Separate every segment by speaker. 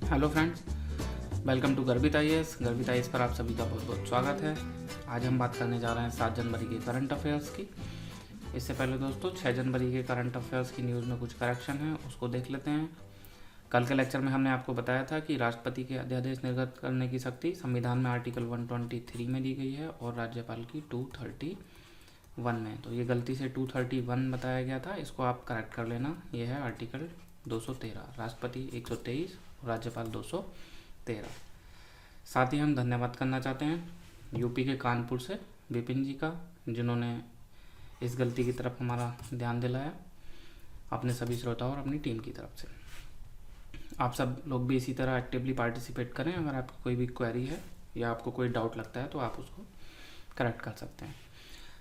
Speaker 1: Hello friends, welcome to Garbhit IAS. Garbhit IAS पर आप सभी का बहुत बहुत स्वागत है। आज हम बात करने जा रहे हैं 7 जनवरी के करंट अफेयर्स की। इससे पहले दोस्तों 6 जनवरी के करंट अफेयर्स की न्यूज़ में कुछ करेक्शन है, उसको देख लेते हैं। कल के लेक्चर में हमने आपको बताया था कि राष्ट्रपति के अध्यादेश निर्गत करने की शक्ति संविधान में आर्टिकल 123 में दी गई है और राज्यपाल की 231 में। तो ये गलती से 231 बताया गया था, इसको आप करेक्ट कर लेना। ये है आर्टिकल 213, राष्ट्रपति 123 और राज्यपाल 213। साथ ही हम धन्यवाद करना चाहते हैं यूपी के कानपुर से विपिन जी का, जिन्होंने इस गलती की तरफ हमारा ध्यान दिलाया अपने सभी श्रोताओं और अपनी टीम की तरफ से। आप सब लोग भी इसी तरह एक्टिवली पार्टिसिपेट करें। अगर आपकी कोई भी क्वेरी है या आपको कोई डाउट लगता है तो आप उसको करेक्ट कर सकते हैं।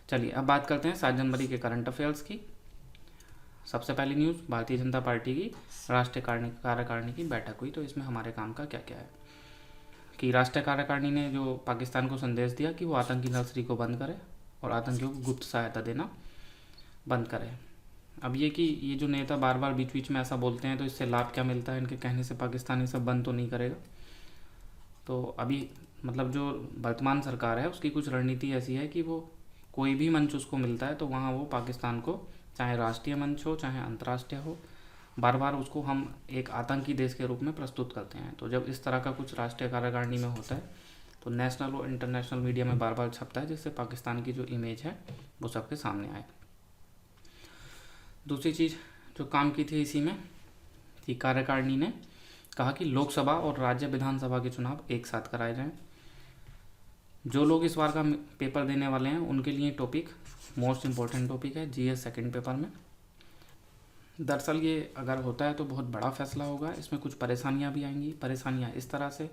Speaker 1: चलिए अब बात करते हैं 7 जनवरी के करंट अफेयर्स की। सबसे पहली न्यूज़, भारतीय जनता पार्टी की राष्ट्रीय कार्यकारिणी की बैठक हुई। तो इसमें हमारे काम का क्या क्या है कि राष्ट्रीय कार्यकारिणी ने जो पाकिस्तान को संदेश दिया कि वो आतंकी नर्सरी को बंद करे और आतंकियों को गुप्त सहायता देना बंद करे। अब ये जो नेता बार बार बीच बीच में ऐसा बोलते हैं, तो इससे लाभ क्या मिलता है? इनके कहने से पाकिस्तान ये सब बंद तो नहीं करेगा। तो अभी मतलब जो वर्तमान सरकार है उसकी कुछ रणनीति ऐसी है कि वो कोई भी मंच उसको मिलता है तो वहाँ वो पाकिस्तान को, चाहे राष्ट्रीय मंच हो चाहे अंतर्राष्ट्रीय हो, बार बार उसको हम एक आतंकी देश के रूप में प्रस्तुत करते हैं। तो जब इस तरह का कुछ राष्ट्रीय कार्यकारिणी में होता है तो नेशनल और इंटरनेशनल मीडिया में बार बार छपता है, जिससे पाकिस्तान की जो इमेज है वो सबके सामने आए। दूसरी चीज़ जो काम की थी इसी में कि कार्यकारिणी ने कहा कि लोकसभा और राज्य विधानसभा के चुनाव एक साथ कराए जाएं। जो लोग इस बार का पेपर देने वाले हैं उनके लिए टॉपिक मोस्ट इम्पोर्टेंट टॉपिक है जीएस सेकंड पेपर में। दरअसल ये अगर होता है तो बहुत बड़ा फैसला होगा। इसमें कुछ परेशानियां भी आएंगी। परेशानियां इस तरह से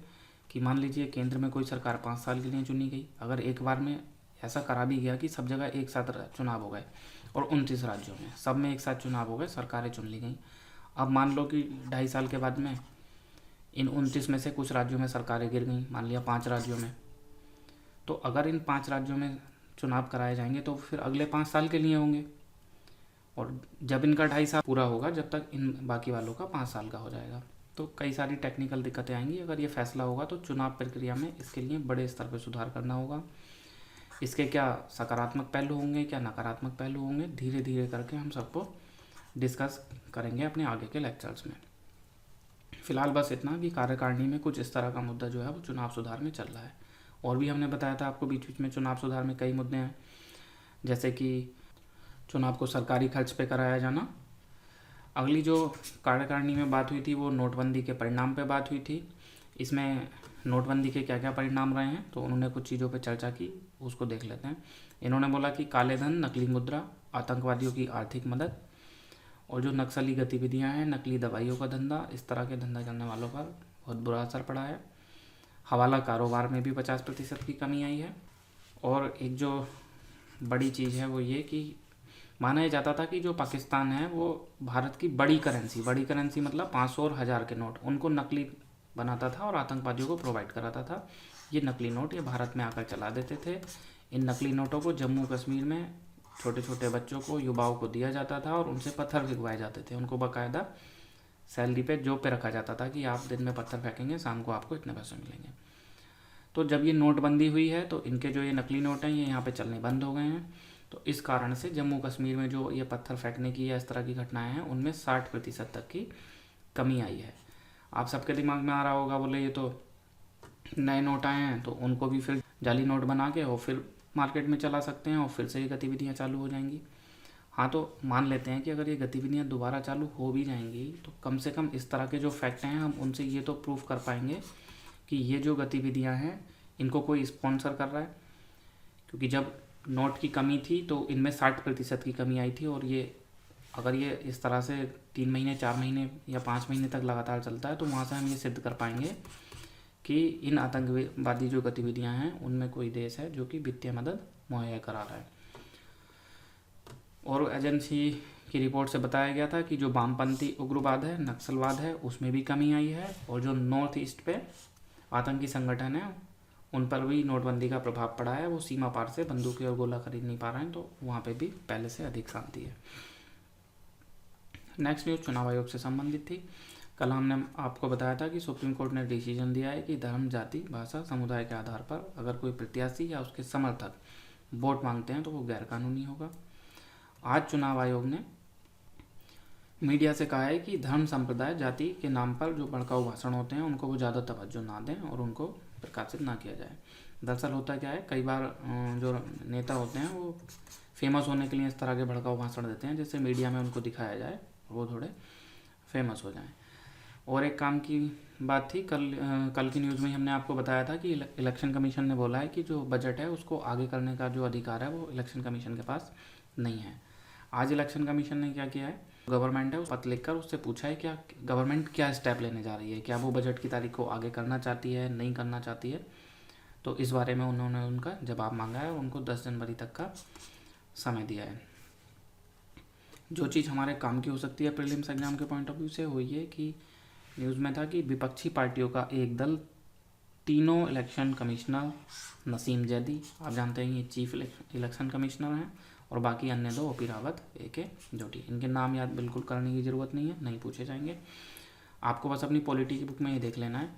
Speaker 1: कि मान लीजिए केंद्र में कोई सरकार 5 साल के लिए चुनी गई, अगर एक बार में ऐसा करा भी गया कि सब जगह एक साथ चुनाव हो गए और 29 राज्यों में सब में एक साथ चुनाव हो गए, सरकारें चुन ली गई। अब मान लो कि 2.5 साल के बाद में इन 29 में से कुछ राज्यों में सरकारें गिर गई, मान लिया 5 राज्यों में। तो अगर इन 5 राज्यों में चुनाव कराए जाएंगे तो फिर अगले 5 साल के लिए होंगे, और जब इनका 2.5 साल पूरा होगा जब तक इन बाकी वालों का 5 साल का हो जाएगा। तो कई सारी टेक्निकल दिक्कतें आएंगी। अगर ये फैसला होगा तो चुनाव प्रक्रिया में इसके लिए बड़े स्तर पर सुधार करना होगा। इसके क्या सकारात्मक पहलू होंगे, क्या नकारात्मक पहलू होंगे, धीरे धीरे करके हम सबको डिस्कस करेंगे अपने आगे के लेक्चर्स में। फिलहाल बस इतना कि कार्यकारिणी में कुछ इस तरह का मुद्दा जो है वो चुनाव सुधार में चल रहा है। और भी हमने बताया था आपको बीच बीच में चुनाव सुधार में कई मुद्दे हैं, जैसे कि चुनाव को सरकारी खर्च पे कराया जाना। अगली जो कार्यकारिणी में बात हुई थी वो नोटबंदी के परिणाम पे बात हुई थी। इसमें नोटबंदी के क्या क्या परिणाम रहे हैं तो उन्होंने कुछ चीज़ों पे चर्चा की, उसको देख लेते हैं। इन्होंने बोला कि काले धन, नकली मुद्रा, आतंकवादियों की आर्थिक मदद और जो नक्सली गतिविधियां हैं, नकली दवाइयों का धंधा, इस तरह के धंधा करने वालों पर बहुत बुरा असर पड़ा है। हवाला कारोबार में भी 50% की कमी आई है। और एक जो बड़ी चीज़ है वो ये कि माना जाता था कि जो पाकिस्तान है वो भारत की बड़ी करेंसी मतलब 500 और 1000 के नोट, उनको नकली बनाता था और आतंकवादियों को प्रोवाइड कराता था। ये नकली नोट ये भारत में आकर चला देते थे। इन नकली नोटों को जम्मू कश्मीर में छोटे छोटे बच्चों को, युवाओं को दिया जाता था और उनसे पत्थर फेंकवाए जाते थे। उनको बाकायदा सैलरी पे, जॉब पे रखा जाता था कि आप दिन में पत्थर फेंकेंगे, शाम को आपको इतने पैसे मिलेंगे। तो जब ये नोटबंदी हुई है तो इनके जो ये नकली नोट हैं ये यहाँ पे चलने बंद हो गए हैं। तो इस कारण से जम्मू कश्मीर में जो ये पत्थर फेंकने की या इस तरह की घटनाएं हैं उनमें 60% तक की कमी आई है। आप सबके दिमाग में आ रहा होगा, बोले ये तो नए नोट आए हैं तो उनको भी फिर जाली नोट बना के और फिर मार्केट में चला सकते हैं और फिर से ये गतिविधियाँ चालू हो जाएंगी। हाँ, तो मान लेते हैं कि अगर ये गतिविधियाँ दोबारा चालू हो भी जाएंगी तो कम से कम इस तरह के जो फैक्ट हैं हम उनसे ये तो प्रूफ कर पाएंगे कि ये जो गतिविधियाँ हैं इनको कोई स्पॉन्सर कर रहा है। क्योंकि जब नोट की कमी थी तो इनमें 60% की कमी आई थी, और ये अगर ये इस तरह से 3 महीने, 4 महीने या 5 महीने तक लगातार चलता है तो वहाँ से हम ये सिद्ध कर पाएंगे कि इन आतंकवादी जो गतिविधियाँ हैं उनमें कोई देश है जो कि वित्तीय मदद मुहैया करा रहा है। और एजेंसी की रिपोर्ट से बताया गया था कि जो वामपंथी उग्रवाद है, नक्सलवाद है, उसमें भी कमी आई है। और जो नॉर्थ ईस्ट पे आतंकी संगठन है उन पर भी नोटबंदी का प्रभाव पड़ा है। वो सीमा पार से बंदूकें और गोला खरीद नहीं पा रहे हैं, तो वहाँ पे भी पहले से अधिक शांति है। नेक्स्ट न्यूज़ चुनाव आयोग से संबंधित थी। कल हमने आपको बताया था कि सुप्रीम कोर्ट ने डिसीजन दिया है कि धर्म, जाति, भाषा, समुदाय के आधार पर अगर कोई प्रत्याशी या उसके समर्थक वोट मांगते हैं तो वो गैरकानूनी होगा। आज चुनाव आयोग ने मीडिया से कहा है कि धर्म, संप्रदाय, जाति के नाम पर जो भड़काऊ भाषण होते हैं उनको वो ज़्यादा तवज्जो ना दें और उनको प्रकाशित ना किया जाए। दरअसल होता क्या है, कई बार जो नेता होते हैं वो फेमस होने के लिए इस तरह के भड़काऊ भाषण देते हैं जिससे मीडिया में उनको दिखाया जाए और वो थोड़े फेमस हो जाएं। और एक काम की बात थी, कल की न्यूज़ में हमने आपको बताया था कि इलेक्शन कमीशन ने बोला है कि जो बजट है उसको आगे करने का जो अधिकार है वो इलेक्शन कमीशन के पास नहीं है। आज इलेक्शन कमीशन ने क्या किया है, गवर्नमेंट है उस पत्र लिखकर उससे पूछा है क्या गवर्नमेंट क्या स्टेप लेने जा रही है, क्या वो बजट की तारीख को आगे करना चाहती है, नहीं करना चाहती है। तो इस बारे में उन्होंने उनका जवाब मांगा है और उनको 10 जनवरी तक का समय दिया है। जो चीज़ हमारे काम की हो सकती है प्रीलिम्स एग्जाम के पॉइंट ऑफ व्यू से वो ये कि न्यूज़ में था कि विपक्षी पार्टियों का एक दल तीनों इलेक्शन कमिश्नर, नसीम जैदी, आप जानते हैं ये चीफ इलेक्शन कमिश्नर हैं, और बाकी अन्य दो ओपी रावत, AK जोटी, इनके नाम याद बिल्कुल करने की ज़रूरत नहीं है, नहीं पूछे जाएंगे। आपको बस अपनी पॉलिटी की बुक में ये देख लेना है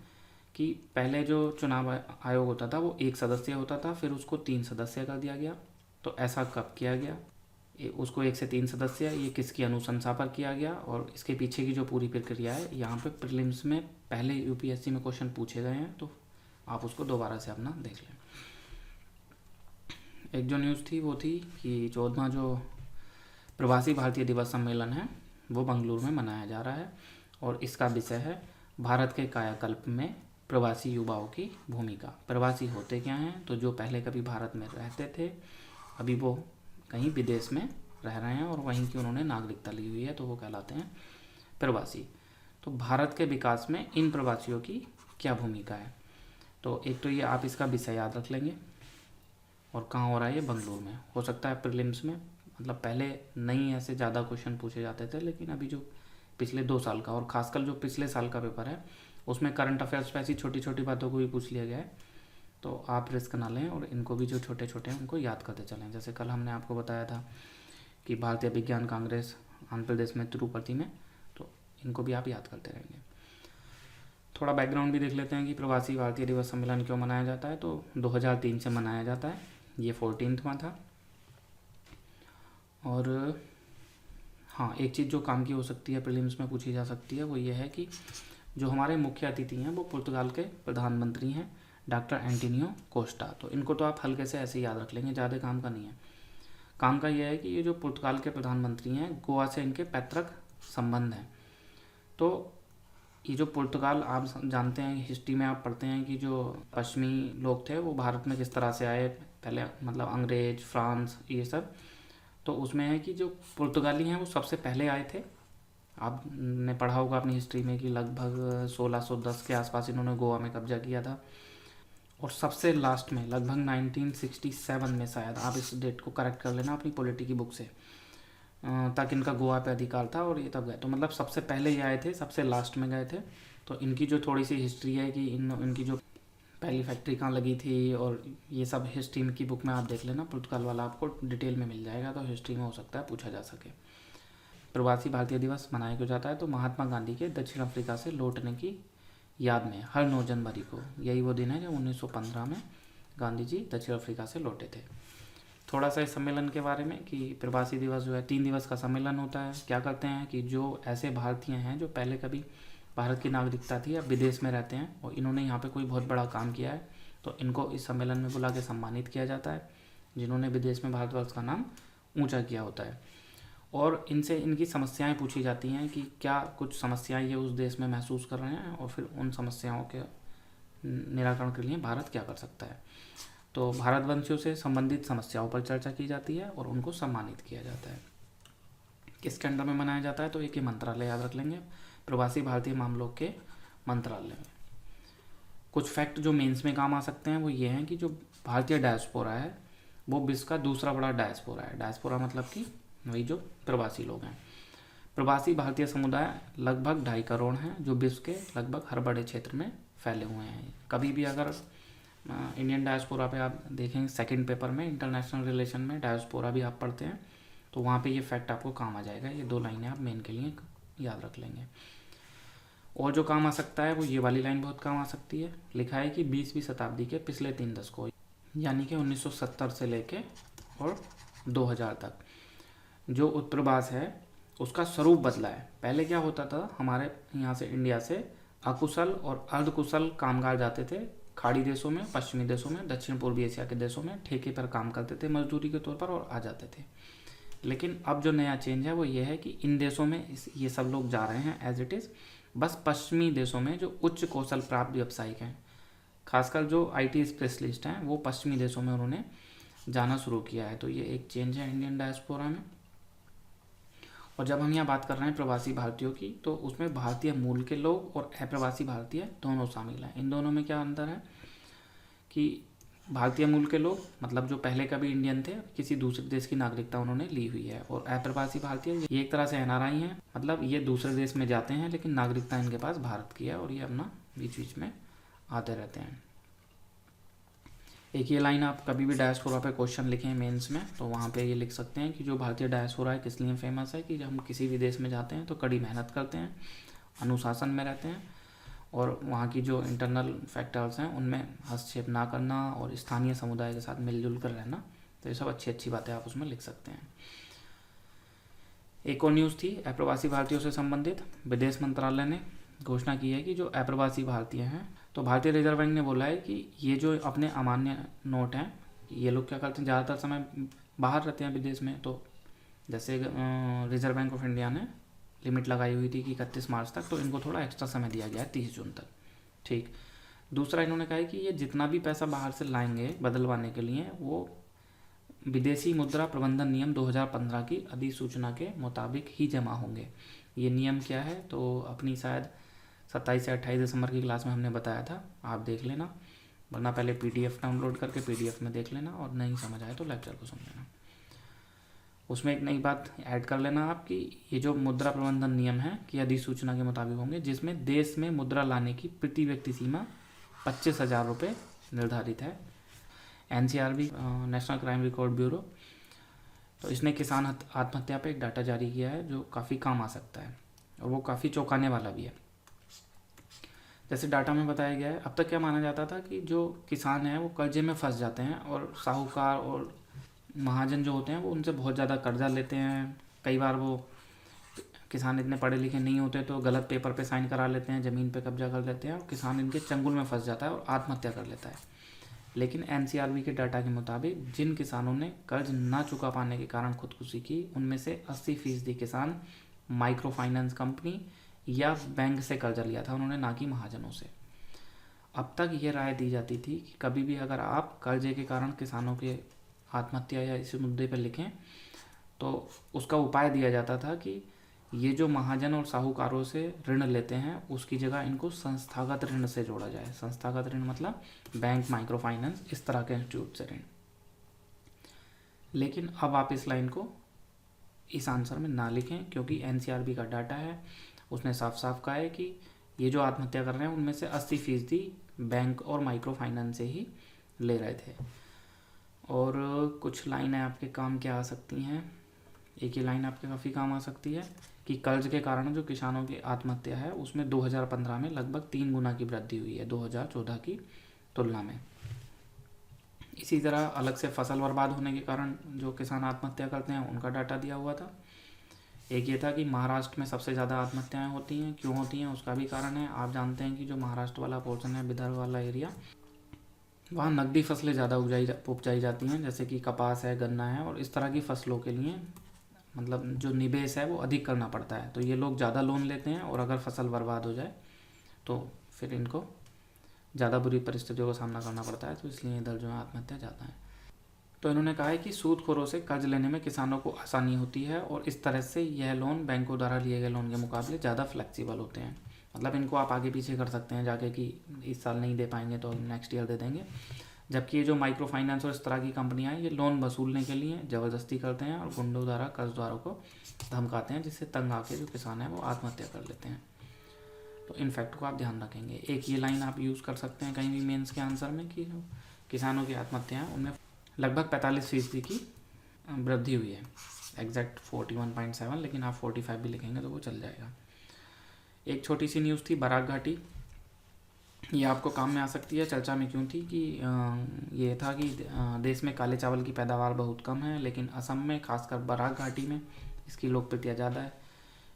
Speaker 1: कि पहले जो चुनाव आयोग होता था वो 1 सदस्य होता था, फिर उसको 3 सदस्य कर दिया गया। तो ऐसा कब किया गया, उसको 1 से 3 सदस्य, ये किसकी अनुशंसा पर किया गया और इसके पीछे की जो पूरी प्रक्रिया है, यहाँ पे प्रीलिम्स में पहले UPSC में क्वेश्चन पूछे गए हैं, तो आप उसको दोबारा से अपना देख लें। एक जो न्यूज़ थी वो थी कि 14वां जो प्रवासी भारतीय दिवस सम्मेलन है वो बंगलुरु में मनाया जा रहा है और इसका विषय है भारत के कायाकल्प में प्रवासी युवाओं की भूमिका। प्रवासी होते क्या हैं, तो जो पहले कभी भारत में रहते थे, अभी वो कहीं विदेश में रह रहे हैं और वहीं की उन्होंने नागरिकता ली हुई है, तो वो कहलाते हैं प्रवासी। तो भारत के विकास में इन प्रवासियों की क्या भूमिका है, तो एक तो ये आप इसका विषय याद रख लेंगे। और कहाँ हो रहा है ये, बंगलुरु में। हो सकता है प्रीलिम्स में, मतलब पहले नहीं ऐसे ज़्यादा क्वेश्चन पूछे जाते थे, लेकिन अभी जो पिछले 2 साल का और ख़ासकर जो पिछले साल का पेपर है उसमें करंट अफेयर्स पे ऐसी छोटी छोटी बातों को भी पूछ लिया गया है, तो आप रिस्क ना लें और इनको भी जो छोटे छोटे हैं उनको याद करते चलें। जैसे कल हमने आपको बताया था कि भारतीय विज्ञान कांग्रेस आंध्र प्रदेश में तिरुपति में, तो इनको भी आप याद करते रहेंगे। थोड़ा बैकग्राउंड भी देख लेते हैं कि प्रवासी भारतीय दिवस सम्मेलन क्यों मनाया जाता है। तो 2003 से मनाया जाता है, ये 14वां था। और हाँ, एक चीज़ जो काम की हो सकती है प्रीलिम्स में पूछी जा सकती है वो ये है कि जो हमारे मुख्य अतिथि हैं वो पुर्तगाल के प्रधानमंत्री हैं डॉक्टर एंटोनियो कोस्टा। तो इनको तो आप हल्के से ऐसे याद रख लेंगे, ज़्यादा काम का नहीं है। काम का यह है कि ये जो पुर्तगाल के प्रधानमंत्री हैं, गोवा से इनके पैतृक संबंध हैं। तो ये जो पुर्तगाल, आप जानते हैं हिस्ट्री में आप पढ़ते हैं कि जो पश्चिमी लोग थे वो भारत में किस तरह से आए, पहले मतलब अंग्रेज, फ्रांस, ये सब। तो उसमें है कि जो पुर्तगाली हैं वो सबसे पहले आए थे। आपने पढ़ा होगा अपनी हिस्ट्री में कि लगभग 1610 के आसपास इन्होंने गोवा में कब्जा किया था, और सबसे लास्ट में लगभग 1967 में, शायद आप इस डेट को करेक्ट कर लेना अपनी पॉलिटी की बुक से, तक इनका गोवा पे अधिकार था और ये तब गए। तो मतलब सबसे पहले ये आए थे, सबसे लास्ट में गए थे। तो इनकी जो थोड़ी सी हिस्ट्री है कि इनकी जो पहली फैक्ट्री कहाँ लगी थी और ये सब हिस्ट्री की बुक में आप देख लेना, पुर्तगाल वाला आपको डिटेल में मिल जाएगा, तो हिस्ट्री में हो सकता है पूछा जा सके। प्रवासी भारतीय दिवस मनाया क्यों जाता है, तो महात्मा गांधी के दक्षिण अफ्रीका से लौटने की याद में हर 9 जनवरी को, यही वो दिन है जब 1915 में गांधी जी दक्षिण अफ्रीका से लौटे थे। थोड़ा सा इस सम्मेलन के बारे में कि प्रवासी दिवस जो है 3 दिवस का सम्मेलन होता है। क्या करते हैं कि जो ऐसे भारतीय हैं जो पहले कभी भारत की नागरिकता थी या विदेश में रहते हैं और इन्होंने यहाँ पे कोई बहुत बड़ा काम किया है, तो इनको इस सम्मेलन में बुला के सम्मानित किया जाता है, जिन्होंने विदेश में भारतवर्ष का नाम ऊंचा किया होता है। और इनसे इनकी समस्याएं पूछी जाती हैं कि क्या कुछ समस्याएं ये उस देश में महसूस कर रहे हैं और फिर उन समस्याओं के निराकरण के लिए भारत क्या कर सकता है। तो भारतवंशियों से संबंधित समस्याओं पर चर्चा की जाती है और उनको सम्मानित किया जाता है। किसके अंडर में मनाया जाता है, तो एक ही मंत्रालय याद रख लेंगे, प्रवासी भारतीय मामलों के मंत्रालय में। कुछ फैक्ट जो मेंस में काम आ सकते हैं वो ये हैं कि जो भारतीय डायस्पोरा है वो विश्व का दूसरा बड़ा डायस्पोरा है। डायस्पोरा मतलब कि वही जो प्रवासी लोग हैं। प्रवासी भारतीय समुदाय लगभग 2.5 करोड़ हैं, जो विश्व के लगभग हर बड़े क्षेत्र में फैले हुए हैं। कभी भी अगर इंडियन डायस्पोरा पे आप देखें सेकंड पेपर में, इंटरनेशनल रिलेशन में डायस्पोरा भी आप पढ़ते हैं, तो वहाँ पे ये फैक्ट आपको काम आ जाएगा। ये 2 लाइनें आप मेन के लिए याद रख लेंगे। और जो काम आ सकता है वो ये वाली लाइन बहुत काम आ सकती है। लिखा है कि 20वीं शताब्दी के पिछले 3 दशकों यानी कि 1970 से लेके और 2000 तक जो उत्प्रवास है उसका स्वरूप बदला है। पहले क्या होता था, हमारे यहाँ से इंडिया से अकुशल और अर्धकुशल कामगार जाते थे खाड़ी देशों में, पश्चिमी देशों में, दक्षिण पूर्वी एशिया के देशों में ठेके पर काम करते थे मजदूरी के तौर पर और आ जाते थे। लेकिन अब जो नया चेंज है वो ये है कि इन देशों में ये सब लोग जा रहे हैं एज इट इज़। बस पश्चिमी देशों में जो उच्च कौशल प्राप्त व्यावसायिक हैं, खासकर जो आईटी स्पेशलिस्ट हैं, वो पश्चिमी देशों में उन्होंने जाना शुरू किया है। तो ये एक चेंज है इंडियन डायस्पोरा में। और जब हम यहाँ बात कर रहे हैं प्रवासी भारतीयों की, तो उसमें भारतीय मूल के लोग और अप्रवासी भारतीय दोनों शामिल हैं। इन दोनों में क्या अंतर है कि भारतीय मूल के लोग मतलब जो पहले कभी इंडियन थे, किसी दूसरे देश की नागरिकता उन्होंने ली हुई है, और अप्रवासी भारतीय ये एक तरह से एनआरआई हैं, मतलब ये दूसरे देश में जाते हैं लेकिन नागरिकता इनके पास भारत की है और ये अपना बीच बीच में आते रहते हैं। एक ये लाइन आप कभी भी डायस्पोरा पे क्वेश्चन लिखें मेंस में तो वहाँ पे ये लिख सकते हैं कि जो भारतीय डायस्पोरा है किस लिए फेमस है, कि जब हम किसी भी देश में जाते हैं तो कड़ी मेहनत करते हैं, अनुशासन में रहते हैं और वहाँ की जो इंटरनल फैक्टर्स हैं उनमें हस्तक्षेप ना करना और स्थानीय समुदाय के साथ मिलजुल कर रहना। तो ये सब अच्छी अच्छी बातें आप उसमें लिख सकते हैं। एक और न्यूज़ थी अप्रवासी भारतीयों से संबंधित। विदेश मंत्रालय ने घोषणा की है कि जो अप्रवासी भारतीय हैं, तो भारतीय रिजर्व बैंक ने बोला है कि ये जो अपने अमान्य नोट हैं, ये लोग क्या करते हैं, ज़्यादातर समय बाहर रहते हैं विदेश में। तो जैसे रिजर्व बैंक ऑफ इंडिया ने लिमिट लगाई हुई थी कि 31 मार्च तक, तो इनको थोड़ा एक्स्ट्रा समय दिया गया है 30 जून तक। ठीक। दूसरा इन्होंने कहा है कि ये जितना भी पैसा बाहर से लाएंगे बदलवाने के लिए, वो विदेशी मुद्रा प्रबंधन नियम 2015 की अधिसूचना के मुताबिक ही जमा होंगे। ये नियम क्या है तो अपनी शायद 27 से 28 दिसंबर की क्लास में हमने बताया था, आप देख लेना, वरना पहले पीडीएफ डाउनलोड करके पीडीएफ में देख लेना, और नहीं समझ आए तो लेक्चर को सुन लेना। उसमें एक नई बात ऐड कर लेना आप कि ये जो मुद्रा प्रबंधन नियम है कि अधिसूचना के मुताबिक होंगे, जिसमें देश में मुद्रा लाने की प्रति व्यक्ति सीमा 25,000 रुपये निर्धारित है। NCRB national crime record bureau, तो इसने किसान आत्महत्या पे एक डाटा जारी किया है जो काफ़ी काम आ सकता है और वो काफ़ी चौंकाने वाला भी है। जैसे डाटा में बताया गया है, अब तक क्या माना जाता था कि जो किसान हैं वो कर्जे में फंस जाते हैं और साहूकार और महाजन जो होते हैं वो उनसे बहुत ज़्यादा कर्जा लेते हैं। कई बार वो किसान इतने पढ़े लिखे नहीं होते तो गलत पेपर पे साइन करा लेते हैं, ज़मीन पे कब्जा कर लेते हैं और किसान इनके चंगुल में फंस जाता है और आत्महत्या कर लेता है। लेकिन एनसीआरबी के डाटा के मुताबिक जिन किसानों ने कर्ज ना चुका पाने के कारण खुदकुशी की, उनमें से 80% किसान माइक्रो फाइनेंस कंपनी या बैंक से कर्जा लिया था उन्होंने, ना कि महाजनों से। अब तक ये राय दी जाती थी कि कभी भी अगर आप कर्जे के कारण किसानों के आत्महत्या या इस मुद्दे पर लिखें तो उसका उपाय दिया जाता था कि ये जो महाजन और साहूकारों से ऋण लेते हैं उसकी जगह इनको संस्थागत ऋण से जोड़ा जाए। संस्थागत ऋण मतलब बैंक, माइक्रो फाइनेंस, इस तरह के इंस्टीट्यूट से ऋण। लेकिन अब आप इस लाइन को इस आंसर में ना लिखें क्योंकि एनसीआरबी का डाटा है, उसने साफ साफ कहा है कि ये जो आत्महत्या कर रहे हैं उनमें से 80% बैंक और माइक्रो फाइनेंस से ही ले रहे थे। और कुछ लाइनें आपके काम क्या आ सकती हैं, एक ही लाइन आपके काफ़ी काम आ सकती है कि कर्ज के कारण जो किसानों की आत्महत्या है उसमें 2015 में लगभग 3 गुना की वृद्धि हुई है 2014 की तुलना में। इसी तरह अलग से फसल बर्बाद होने के कारण जो किसान आत्महत्या करते हैं उनका डाटा दिया हुआ था। एक ये था कि महाराष्ट्र में सबसे ज़्यादा आत्महत्याएं होती हैं, क्यों होती हैं उसका भी कारण है। आप जानते हैं कि जो महाराष्ट्र वाला पोर्शन है, विदर्भ वाला एरिया, वहाँ नकदी फसलें ज़्यादा उपजाई जाती हैं, जैसे कि कपास है, गन्ना है, और इस तरह की फसलों के लिए मतलब जो निवेश है वो अधिक करना पड़ता है। तो ये लोग ज़्यादा लोन लेते हैं और अगर फसल बर्बाद हो जाए तो फिर इनको ज़्यादा बुरी परिस्थितियों का सामना करना पड़ता है, तो इसलिए इधर जो है आत्महत्या ज़्यादा है। तो इन्होंने कहा है कि सूदखोरों से कर्ज लेने में किसानों को आसानी होती है और इस तरह से यह लोन बैंकों द्वारा लिए गए लोन के मुकाबले ज़्यादा फ्लेक्सिबल होते हैं। मतलब इनको आप आगे पीछे कर सकते हैं जाके कि इस साल नहीं दे पाएंगे तो नेक्स्ट ईयर दे देंगे। जबकि ये जो माइक्रो फाइनेंस और इस तरह की कंपनियां हैं ये लोन वसूलने के लिए ज़बरदस्ती करते हैं और गुंडों द्वारा कर्जदारों को धमकाते हैं, जिससे तंग आके जो किसान है वो आत्महत्या कर लेते हैं। तो इन फैक्ट को आप ध्यान रखेंगे। एक ये लाइन आप यूज़ कर सकते हैं कहीं भी मेंस के आंसर में कि जो किसानों की आत्महत्या है उनमें लगभग 45% की वृद्धि हुई है। एग्जैक्ट 41.7, लेकिन आप 45 भी लिखेंगे तो वो चल जाएगा। एक छोटी सी न्यूज़ थी बराक घाटी, ये आपको काम में आ सकती है। चर्चा में क्यों थी कि ये था कि देश में काले चावल की पैदावार बहुत कम है, लेकिन असम में खासकर बराक घाटी में इसकी लोकप्रियता ज़्यादा है,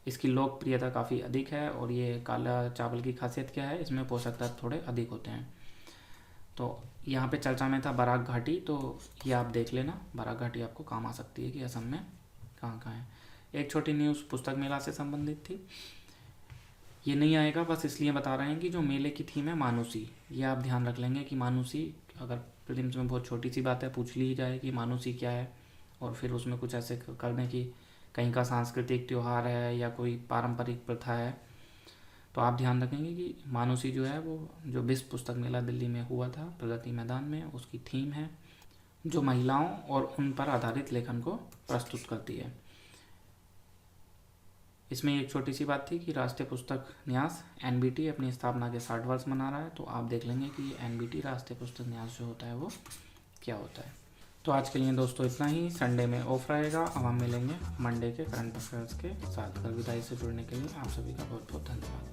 Speaker 1: इसकी लोकप्रियता काफ़ी अधिक है। और ये काला चावल की खासियत क्या है, इसमें पोषक तत्व थोड़े अधिक होते हैं। तो यहाँ पे चर्चा में था बराक घाटी, तो ये आप देख लेना, बराक घाटी आपको काम आ सकती है कि असम में कहाँ कहाँ है। एक छोटी न्यूज़ पुस्तक मेला से संबंधित थी, ये नहीं आएगा बस इसलिए बता रहे हैं कि जो मेले की थीम है मानुसी, ये आप ध्यान रख लेंगे कि मानुसी अगर प्रीलिम्स में बहुत छोटी सी बात है पूछ ली जाए कि मानुसी क्या है, और फिर उसमें कुछ ऐसे कर दें कि कहीं का सांस्कृतिक त्यौहार है या कोई पारंपरिक प्रथा है, तो आप ध्यान रखेंगे कि मानुसी जो है वो जो विश्व पुस्तक मेला दिल्ली में हुआ था प्रगति मैदान में, उसकी थीम है जो महिलाओं और उन पर आधारित लेखन को प्रस्तुत करती है। इसमें एक छोटी सी बात थी कि राष्ट्रीय पुस्तक न्यास NBT अपनी स्थापना के 60 वर्ष मना रहा है, तो आप देख लेंगे कि NBT राष्ट्रीय पुस्तक न्यास जो होता है वो क्या होता है। तो आज के लिए दोस्तों इतना ही, संडे में ऑफ रहेगा। अब हम मिलेंगे मंडे के करंट अफेयर्स के साथ। कल विदाई से जुड़ने के लिए आप सभी का बहुत बहुत धन्यवाद।